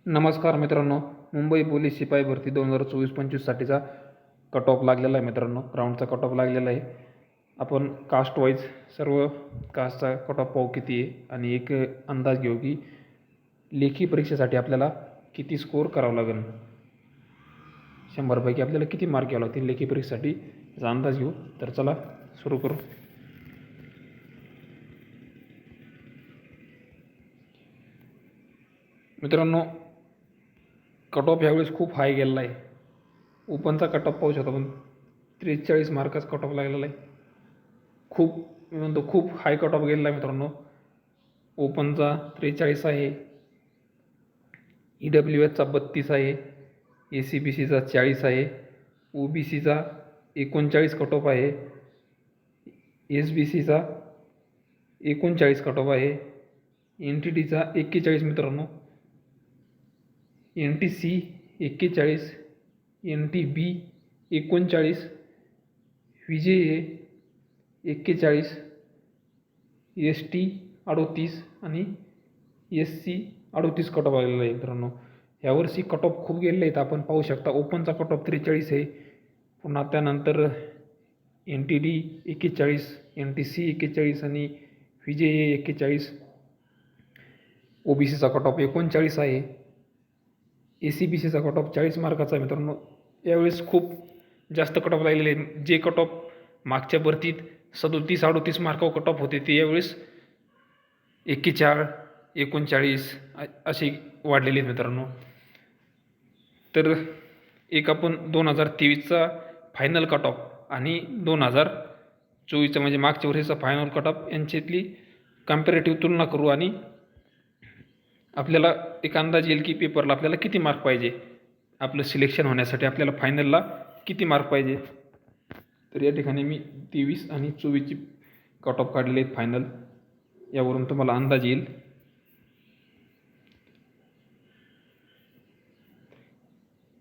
नमस्कार मित्रांनो, मुंबई पोलीस शिपाई भरती 2024-25साठीचा कट ऑफ लागलेला आहे मित्रांनो. ग्राउंडचा कट ऑफ लागलेला आहे. आपण कास्ट वाईज सर्व कास्टचा कट ऑफ पाहू किती आहे आणि एक अंदाज घेऊ की लेखी परीक्षेसाठी आपल्याला किती स्कोअर करावं लागेल. 100पैकी आपल्याला किती मार्क घ्यावे लागतील लेखी परीक्षेसाठी याचा अंदाज घेऊ. तर चला सुरू करू. मित्रांनो, कट ऑफ यावेळेस खूप हाय गेलेला आहे. ओपनचा कट ऑफ पाहू शकतो आपण 43 मार्काचा कट ऑफ लागलेला आहे. खूप हाय कट ऑफ गेलेला आहे मित्रांनो. ओपनचा 43 आहे, EWSचा 32 आहे, ACBCचा 40 आहे, OBCचा 39 कट ऑफ आहे, SBCचा 39 कट ऑफ आहे, NTTचा 41 मित्रांनो, NTC 41, NTB 39, VJA 41, ST 38 आणि SC 38 कट ऑफ आलेला आहे मित्रांनो. यावर्षी कट ऑफ खूप गेलेले आहेत. आपण पाहू शकता ओपनचा कट ऑफ 43 आहे, पुन्हा त्यानंतर NTD 41, NTC 41 आणि VJA 41, OBCचा कट ऑफ 39 आहे, ACBCचा कट ऑफ 40 मार्काचा आहे मित्रांनो. यावेळेस खूप जास्त कट ऑफ लागलेले आहेत. जे कट ऑफ मागच्या भरतीत 37-38 मार्कावर कट ऑफ होते ते यावेळेस 41, 39 असे वाढलेले आहेत मित्रांनो. तर एक आपण 2023चा फायनल कट ऑफ आणि 2024चा म्हणजे मागच्या वर्षीचा फायनल कट ऑफ यांच्यातली कम्पॅरेटिव्ह तुलना करू आणि आपल्याला एक अंदाज येईल की पेपरला आपल्याला किती मार्क पाहिजे, आपलं सिलेक्शन होण्यासाठी आपल्याला फायनलला किती मार्क पाहिजे. तर या ठिकाणी मी 23 आणि 24ची कट ऑफ काढलेले आहेत फायनल. यावरून तुम्हाला अंदाज येईल.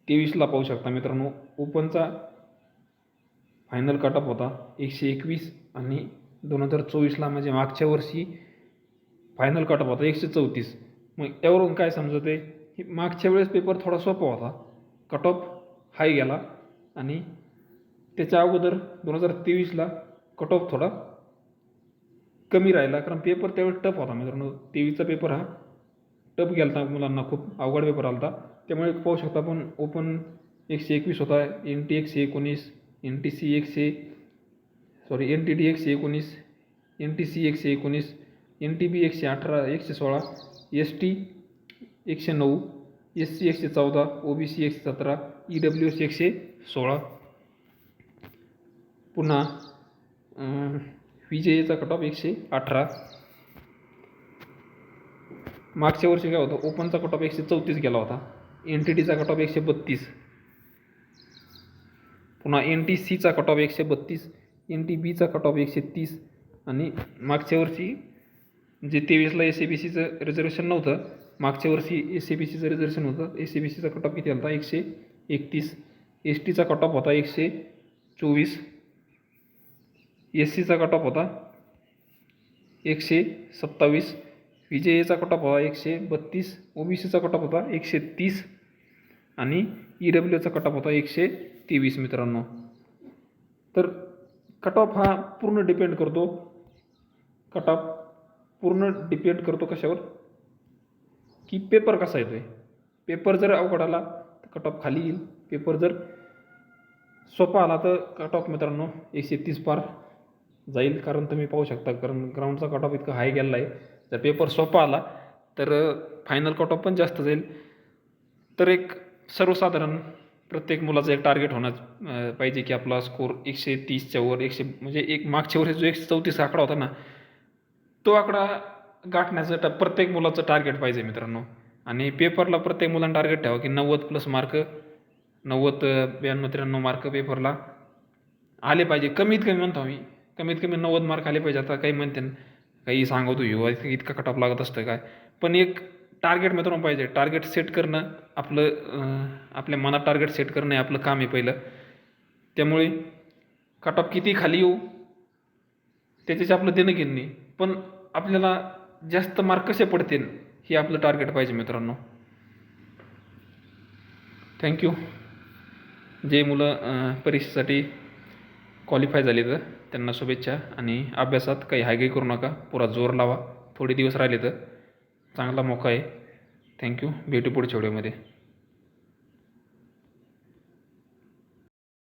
तेवीसला पाहू शकता मित्रांनो, ओपनचा फायनल कट ऑफ होता 121 आणि 2024ला म्हणजे मागच्या वर्षी फायनल कट ऑफ होता 134. मग यावरून काय समजत आहे की मागच्या वेळेस पेपर थोडा सोपा होता, कट ऑफ हाय गेला आणि त्याच्या अगोदर 2023ला कट ऑफ थोडा कमी राहिला, कारण पेपर त्यावेळेस टफ होता मित्रांनो. 23चा पेपर हा टफ गेला होता, मुलांना खूप अवघड पेपर आला होता. त्यामुळे पाहू शकता आपण ओपन 121 होता, NT 119, NTD 119, NTC 119, NTB 118, 116, ST 109, SC 114, OBC 117, EWS 116. पुन्हा VJAचा कट ऑफ 118. मागच्या वर्षी काय होतं, ओपनचा कट ऑफ 134 गेला होता, NTTचा कट ऑफ 132, पुन्हा NTCचा कट ऑफ 132, NTBचा कट ऑफ 130 आणि मागच्या वर्षी जे 23ला ACBCचं रिझर्वेशन नव्हतं, मागच्या वर्षी ACBCचं रिझर्वेशन होतं. ACBCचा कट ऑफ किती होता 131, STचा कट ऑफ होता 124, SCचा कट ऑफ होता 127, VJAचा कट ऑफ होता 132, OBCचा कट ऑफ होता 130 आणि EWचा कट ऑफ होता 123 मित्रांनो. तर कट ऑफ हा पूर्ण डिपेंड करतो कशावर, की पेपर कसा येतो आहे. पेपर जर अवघड आला तर कट ऑफ खाली येईल, पेपर जर सोपा आला तर कट ऑफ मित्रांनो 130 पार जाईल. कारण तुम्ही पाहू शकता, कारण ग्राउंडचा कट ऑफ इतका हाय गेला आहे. जर पेपर सोपा आला तर फायनल कट ऑफ पण जास्त जाईल. तर एक सर्वसाधारण प्रत्येक मुलाचं एक टार्गेट होणं पाहिजे की आपला स्कोर 130च्या वर, म्हणजे एक मागच्या वर्षी जो 134 आकडा होता ना, तो आकडा गाठण्याचं प्रत्येक मुलाचं टार्गेट पाहिजे मित्रांनो. आणि पेपरला प्रत्येक मुलांना टार्गेट ठेवा की 90+ मार्क, 92-93 मार्क पेपरला आले पाहिजे. कमीत कमी म्हणतो मी, कमीत कमी 90 मार्क आले पाहिजे. आता काही म्हणते काही सांगतो इतका कट ऑफ लागत असतं काय, पण एक टार्गेट मित्रांनो पाहिजे. टार्गेट सेट करणं आपल्या मनात टार्गेट सेट करणं हे आपलं काम आहे पहिलं. त्यामुळे कट ऑफ किती खाली येऊ त्याच्याशी आपलं देणं घेणं नाही, पण आपल्याला जास्त मार्क कसे पडतील हे आपलं टार्गेट पाहिजे मित्रांनो. थँक्यू. जे मुलं परीक्षेसाठी क्वालिफाय झाले तर त्यांना शुभेच्छा. आणि अभ्यासात काही हायगाई करू नका, पुरा जोर लावा. थोडे दिवस राहिले तर चांगला मौका आहे. थँक्यू. भेटू पुढच्या व्हिडिओमध्ये.